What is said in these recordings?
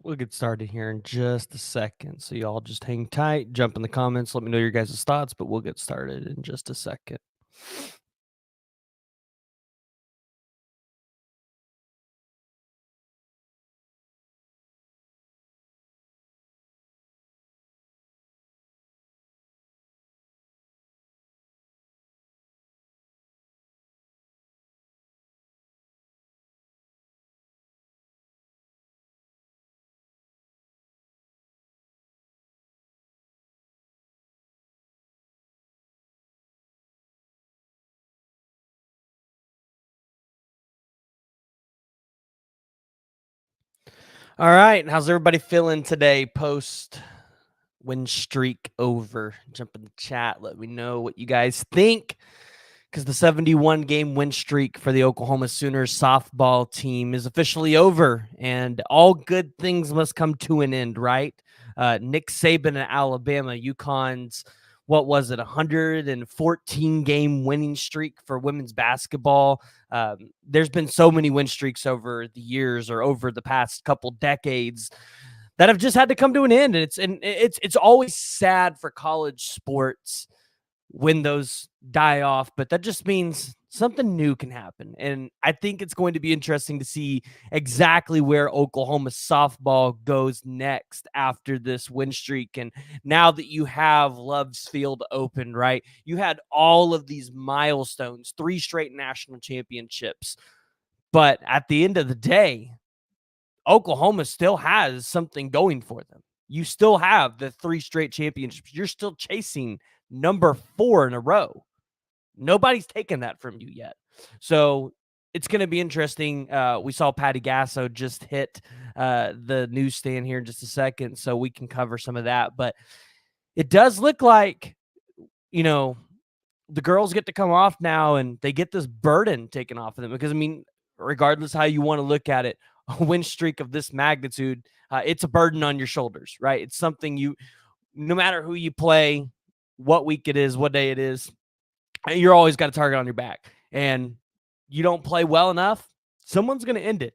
We'll get started here in just a second. So y'all just hang tight, jump in the comments, let me know your guys' thoughts, but we'll get started in just a second. All right, how's everybody feeling today post win streak over? Jump in the chat, let me know what you guys think. Because the 71 game win streak for the Oklahoma Sooners softball team is officially over, and all good things must come to an end, right? Nick Saban at Alabama, UConn's, what was it, 114 game winning streak for women's basketball. There's been so many win streaks over the years or over the past couple decades that have just had to come to an end, and it's always sad for college sports when those die off, but that just means something new can happen. And I think it's going to be interesting to see exactly where Oklahoma softball goes next after this win streak. And now that you have Love's Field open, right? You had all of these milestones, 3 straight national championships. But at the end of the day, Oklahoma still has something going for them. You still have the 3 straight championships. You're still chasing number 4 in a row. Nobody's taken that from you yet. So it's going to be interesting. We saw Patty Gasso just hit the newsstand here in just a second, so we can cover some of that. But it does look like, the girls get to come off now and they get this burden taken off of them. Because, I mean, regardless how you want to look at it, a win streak of this magnitude, it's a burden on your shoulders, right? It's something no matter who you play, what week it is, what day it is, you're always got a target on your back. And you don't play well enough, someone's going to end it.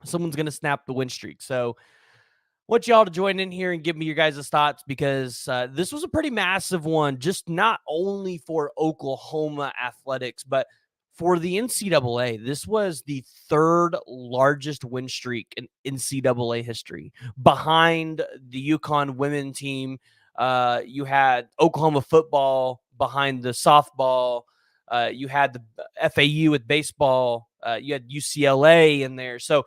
Someone's going to snap the win streak. So I want y'all to join in here and give me your guys' thoughts, because this was a pretty massive one, just not only for Oklahoma athletics, but for the NCAA. This was the 3rd largest win streak in NCAA history, behind the UConn women team. You had Oklahoma football behind the softball. You had the FAU with baseball. You had UCLA in there. So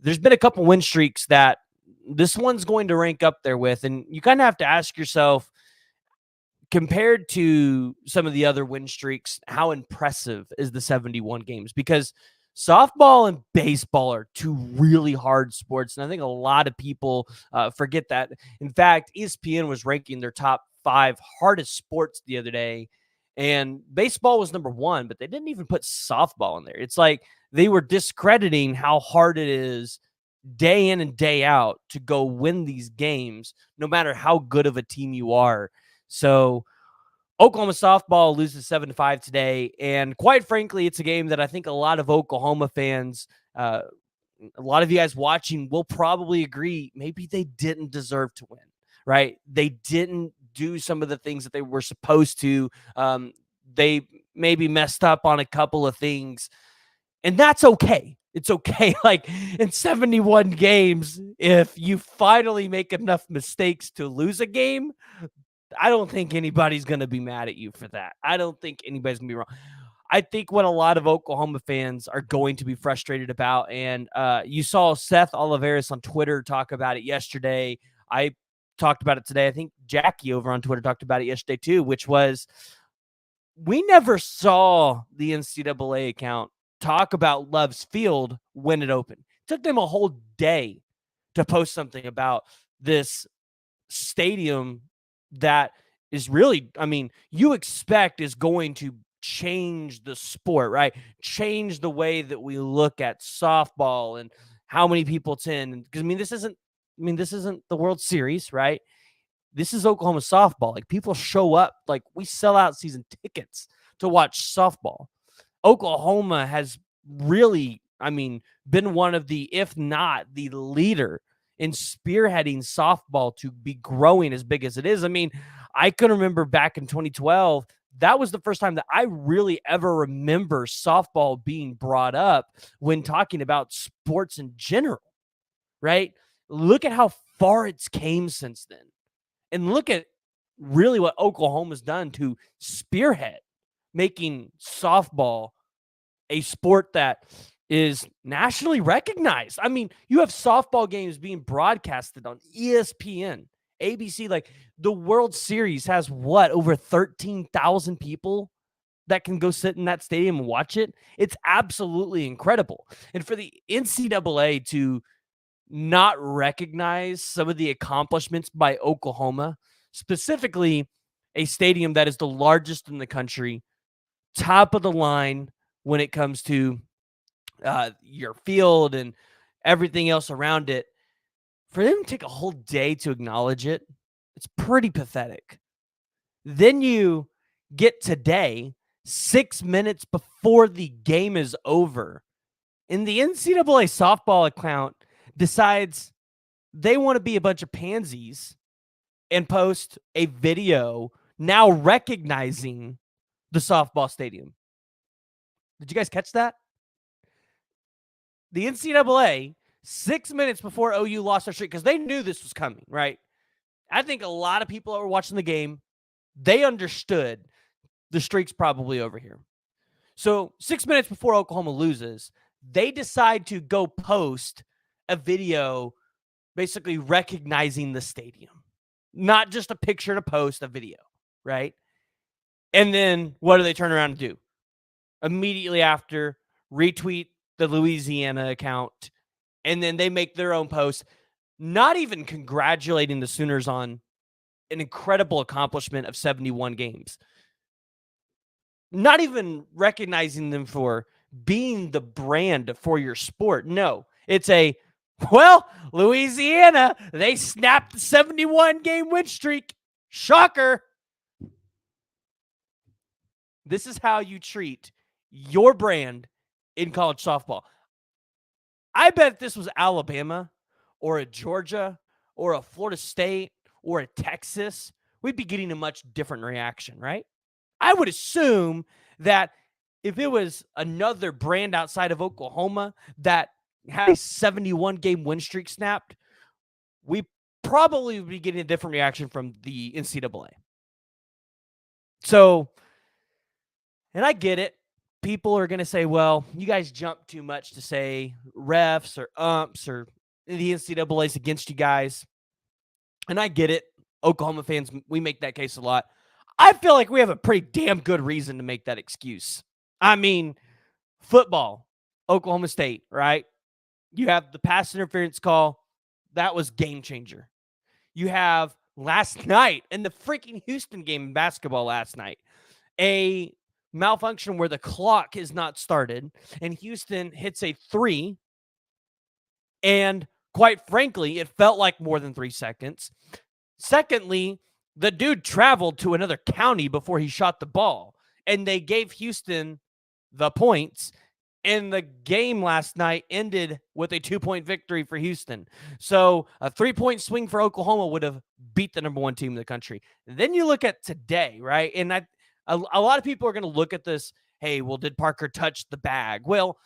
there's been a couple win streaks that this one's going to rank up there with. And you kind of have to ask yourself, compared to some of the other win streaks, how impressive is the 71 games? Because softball and baseball are 2 really hard sports, and I think a lot of people forget that. In fact, ESPN was ranking their top 5 hardest sports the other day, and baseball was number 1, but they didn't even put softball in there. It's like they were discrediting how hard it is day in and day out to go win these games, no matter how good of a team you are. So Oklahoma softball loses 7-5 today. And quite frankly, it's a game that I think a lot of Oklahoma fans, a lot of you guys watching, will probably agree maybe they didn't deserve to win, right? They didn't do some of the things that they were supposed to. They maybe messed up on a couple of things, and that's okay. It's okay. Like, in 71 games, if you finally make enough mistakes to lose a game, I don't think anybody's going to be mad at you for that. I don't think anybody's going to be wrong. I think what a lot of Oklahoma fans are going to be frustrated about, and you saw Seth Oliveris on Twitter talk about it yesterday. I talked about it today. I think Jackie over on Twitter talked about it yesterday too, which was, we never saw the NCAA account talk about Love's Field when it opened. It took them a whole day to post something about this stadium that is really, I mean, you expect is going to change the sport, right? Change the way that we look at softball and how many people attend. Because this isn't the World Series, right? This is Oklahoma softball. Like, people show up, like, we sell out season tickets to watch softball. Oklahoma has really, been one of the, if not the leader in spearheading softball to be growing as big as it is. I mean, I can remember back in 2012, that was the first time that I really ever remember softball being brought up when talking about sports in general, right? Look at how far it's came since then. And look at really what Oklahoma's done to spearhead making softball a sport that is nationally recognized. I mean, you have softball games being broadcasted on ESPN, ABC. Like the World Series has what, over 13,000 people that can go sit in that stadium and watch it? It's absolutely incredible. And for the NCAA to not recognize some of the accomplishments by Oklahoma, specifically a stadium that is the largest in the country, top of the line when it comes to your field and everything else around it, for them to take a whole day to acknowledge it, it's pretty pathetic. Then you get today, 6 minutes before the game is over, and the NCAA softball account decides they want to be a bunch of pansies and post a video now recognizing the softball stadium. Did you guys catch that? The NCAA, 6 minutes before OU lost their streak, because they knew this was coming, right? I think a lot of people that were watching the game, they understood the streak's probably over here. So 6 minutes before Oklahoma loses, they decide to go post a video basically recognizing the stadium. Not just a picture to post, a video, right? And then what do they turn around and do? Immediately after, retweet the Louisiana account, and then they make their own post, not even congratulating the Sooners on an incredible accomplishment of 71 games. Not even recognizing them for being the brand for your sport. No, it's Louisiana, they snapped the 71-game win streak. Shocker. This is how you treat your brand in college softball. I bet if this was Alabama or a Georgia or a Florida State or a Texas, we'd be getting a much different reaction, right? I would assume that if it was another brand outside of Oklahoma that had a 71-game win streak snapped, we probably would be getting a different reaction from the NCAA. So, and I get it. People are going to say, well, you guys jump too much to say refs or umps or the NCAA's against you guys. And I get it. Oklahoma fans, we make that case a lot. I feel like we have a pretty damn good reason to make that excuse. I mean, football, Oklahoma State, right? You have the pass interference call. That was game changer. You have last night in the freaking Houston game in basketball last night, a malfunction where the clock is not started and Houston hits a 3. And quite frankly, it felt like more than 3 seconds. Secondly, the dude traveled to another county before he shot the ball, and they gave Houston the points. And the game last night ended with a 2-point victory for Houston. So a 3-point swing for Oklahoma would have beat the number 1 team in the country. Then you look at today, right? And a lot of people are going to look at this, hey, well, did Parker touch the bag? Well,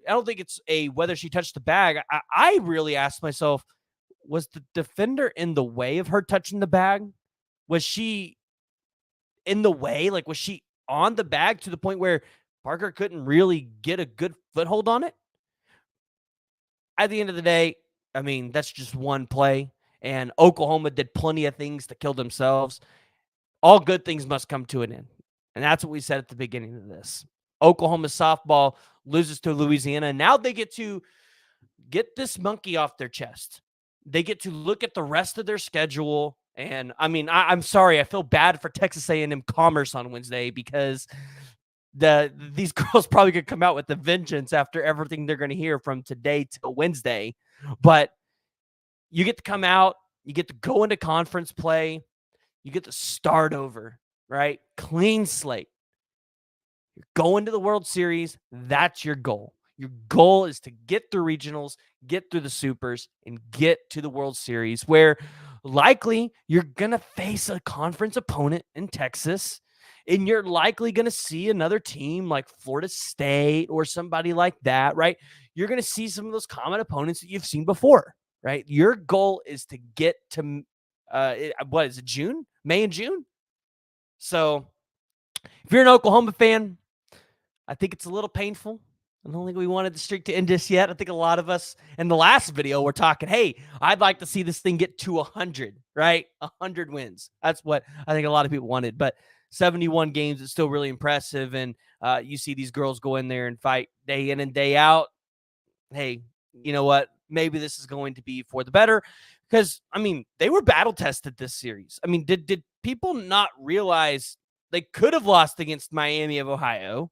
I don't think it's whether she touched the bag. I really asked myself, was the defender in the way of her touching the bag? Was she in the way? Like, was she on the bag to the point where Parker couldn't really get a good foothold on it? At the end of the day, I mean, that's just one play, and Oklahoma did plenty of things to kill themselves. All good things must come to an end, and that's what we said at the beginning of this. Oklahoma softball loses to Louisiana, and now they get to get this monkey off their chest. They get to look at the rest of their schedule. And I mean, I'm sorry, I feel bad for Texas A&M Commerce on Wednesday because these girls probably could come out with a vengeance after everything they're going to hear from today till Wednesday. But you get to come out, you get to go into conference play, you get to start over, right? Clean slate. You're going to the World Series. That's your goal. Your goal is to get through regionals, get through the supers, and get to the World Series, where likely you're going to face a conference opponent in Texas, and you're likely going to see another team like Florida State or somebody like that, right? You're going to see some of those common opponents that you've seen before, right? Your goal is to get to, what is it, June? May and June? So if you're an Oklahoma fan, I think it's a little painful. I don't think we wanted the streak to end just yet. I think a lot of us in the last video were talking, hey, I'd like to see this thing get to 100, right? 100 wins. That's what I think a lot of people wanted. But 71 games is still really impressive. And you see these girls go in there and fight day in and day out. Hey, you know what? Maybe this is going to be for the better. Because, I mean, they were battle tested this series. I mean, did people not realize they could have lost against Miami of Ohio?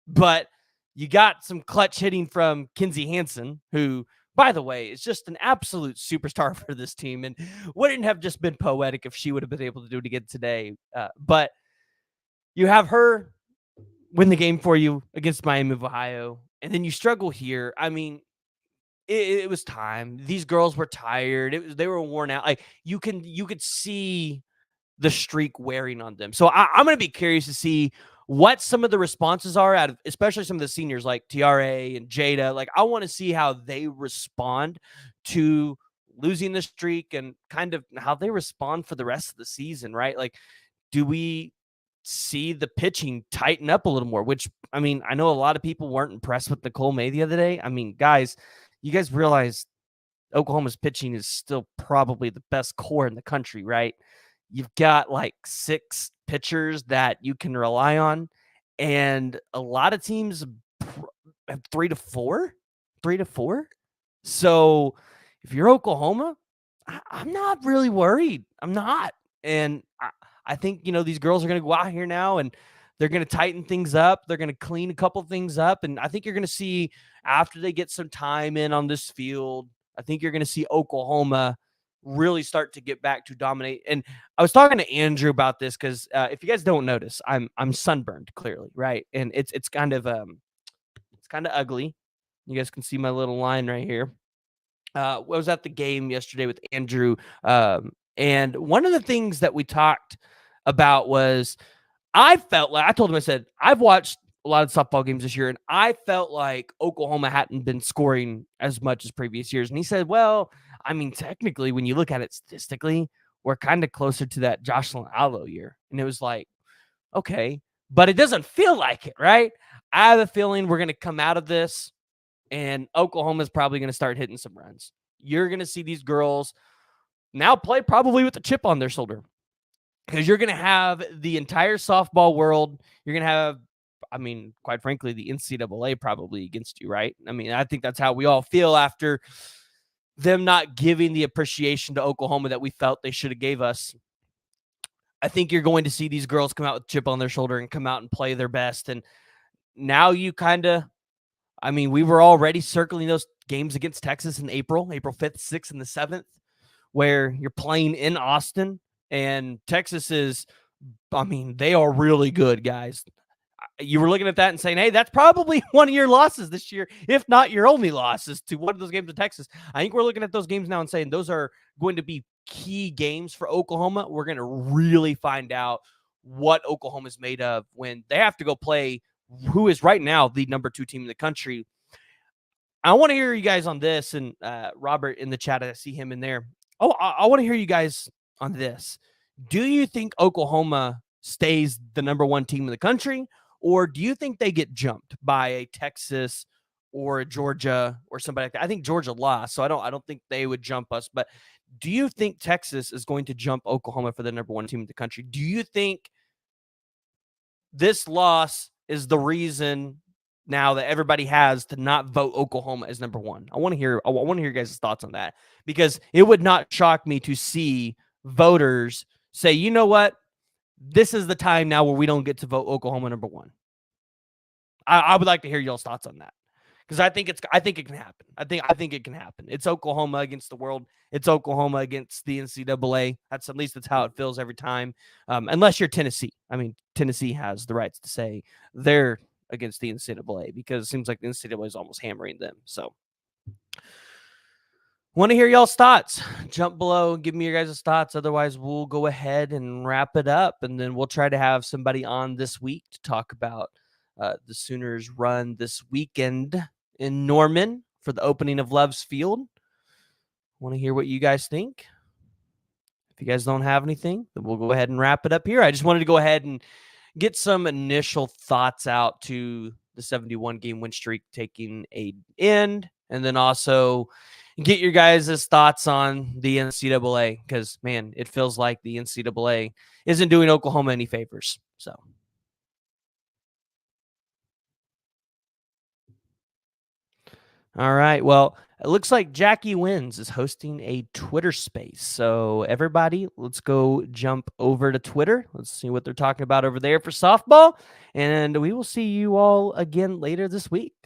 But you got some clutch hitting from Kinsey Hansen, who, by the way, is just an absolute superstar for this team and wouldn't have just been poetic if she would have been able to do it again today. But you have her win the game for you against Miami of Ohio, and then you struggle here. I mean, it was time. These girls were tired. They were worn out. Like you could see the streak wearing on them. So I'm going to be curious to see what some of the responses are out of, especially some of the seniors like TRA and Jada. Like, I want to see how they respond to losing the streak and kind of how they respond for the rest of the season, right? Like, do we see the pitching tighten up a little more? Which, I mean, I know a lot of people weren't impressed with Nicole May the other day. I mean, guys, you guys realize Oklahoma's pitching is still probably the best core in the country, right? You've got like 6 pitchers that you can rely on, and a lot of teams have 3 to 4. So if you're Oklahoma, I'm not really worried. I'm not. And I think, these girls are going to go out here now and they're going to tighten things up. They're going to clean a couple things up. And I think you're going to see, after they get some time in on this field, I think you're going to see Oklahoma really start to get back to dominate. And I was talking to Andrew about this because if you guys don't notice, I'm sunburned clearly, right? And it's kind of ugly. You guys can see my little line right here. I was at the game yesterday with Andrew, and one of the things that we talked about was I felt like, I told him, I said, I've watched a lot of softball games this year, and I felt like Oklahoma hadn't been scoring as much as previous years. And he said, well, I mean, technically, when you look at it statistically, we're kind of closer to that Jocelyn Allo year. And it was like, okay, but it doesn't feel like it, right? I have a feeling we're going to come out of this, and Oklahoma's probably going to start hitting some runs. You're going to see these girls now play probably with a chip on their shoulder, because you're going to have the entire softball world. You're going to have, I mean, quite frankly, the NCAA probably against you, right? I mean, I think that's how we all feel after them not giving the appreciation to Oklahoma that we felt they should have gave us. I think you're going to see these girls come out with a chip on their shoulder and come out and play their best. And now you kind of, I mean, we were already circling those games against Texas in April 5th, 6th, and the 7th, where you're playing in Austin. And Texas is, I mean, they are really good, guys. You were looking at that and saying, hey, that's probably one of your losses this year, if not your only losses to one of those games in Texas. I think we're looking at those games now and saying those are going to be key games for Oklahoma. We're going to really find out what Oklahoma is made of when they have to go play who is right now the number 2 team in the country. I want to hear you guys on this, and Robert in the chat, I see him in there. Oh, I want to hear you guys on this. Do you think Oklahoma stays the number 1 team in the country, or do you think they get jumped by a Texas or a Georgia or somebody like that? I think Georgia lost, so I don't think they would jump us. But do you think Texas is going to jump Oklahoma for the number 1 team in the country? Do you think this loss is the reason now that everybody has to not vote Oklahoma as number 1? I want to hear your guys' thoughts on that, because it would not shock me to see voters say, you know what, this is the time now where we don't get to vote Oklahoma number 1. I would like to hear y'all's thoughts on that, because I think it can happen. I think it can happen. It's Oklahoma against the world. It's Oklahoma against the NCAA. That's how it feels every time. Unless you're Tennessee. I mean, Tennessee has the rights to say they're against the NCAA, because it seems like the NCAA is almost hammering them. So want to hear y'all's thoughts. Jump below, give me your guys' thoughts. Otherwise, we'll go ahead and wrap it up, and then we'll try to have somebody on this week to talk about the Sooners' run this weekend in Norman for the opening of Love's Field. Want to hear what you guys think. If you guys don't have anything, then we'll go ahead and wrap it up here. I just wanted to go ahead and get some initial thoughts out to the 71 game win streak taking a end, and then also get your guys' thoughts on the NCAA, because, man, it feels like the NCAA isn't doing Oklahoma any favors. So, all right. Well, it looks like Jackie Wins is hosting a Twitter space. So, everybody, let's go jump over to Twitter. Let's see what they're talking about over there for softball. And we will see you all again later this week.